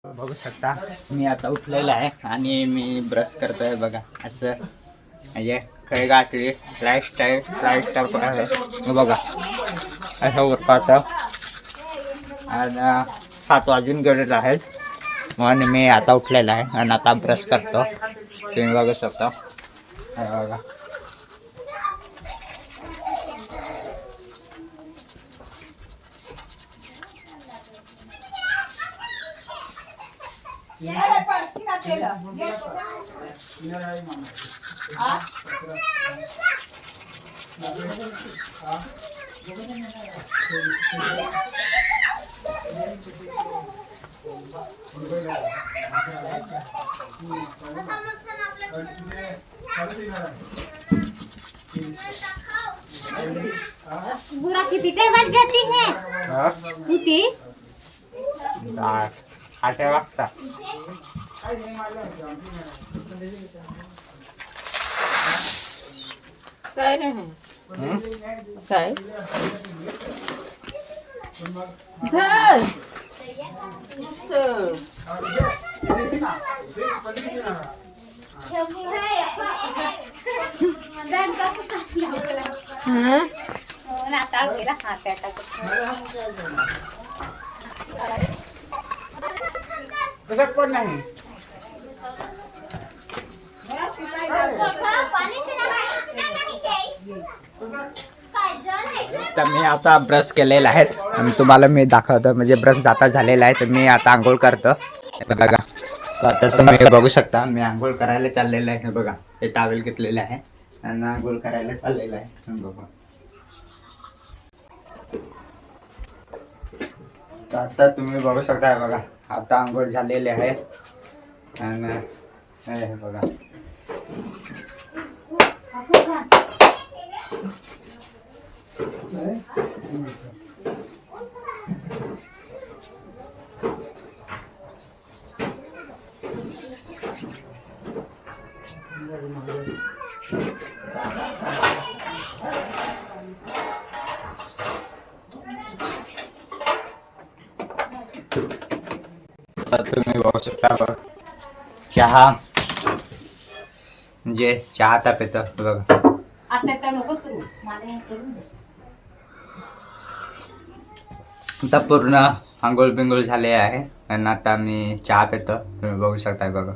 बघू शकता मी आता उठलेला आहे आणि मी ब्रश करतोय बघा असं म्हणजे काही गाठी लाईफस्टाईल आहे बघा असं उठपाचं आणि 7 वाजून गेलेलं आहेत म्हणून मी आता उठलेला आहे आणि आता ब्रश करतो तुम्ही बघू शकता बघा बुरा किती टाइमात जाती है किती 8 वाजता काय रे काय धर कसं पण नाही तर मी आता ब्रश केलेला आहे आणि तुम्हाला मी दाखवतो म्हणजे ब्रश जाता झालेला आहे तर मी आता आंघोळ करतो बघा आता तुम्ही बघू शकता मी आंघोळ करायला चाललेलं आहे बघा हे टॉवेल घेतलेलं आहे आणि आंघोळ करायला चाललेलं आहे बघा तर आता तुम्ही बघू शकता बघा आता आंघोळ झालेले आहे आणि हे बघा तुम्ही बघू शकता चहा म्हणजे चहा आता पितो बघा आता नको करू मला आता पूर्ण आंघोळ बिंगोळ झाले आहे आणि आता मी चहा पितो तुम्ही बघू शकताय बघा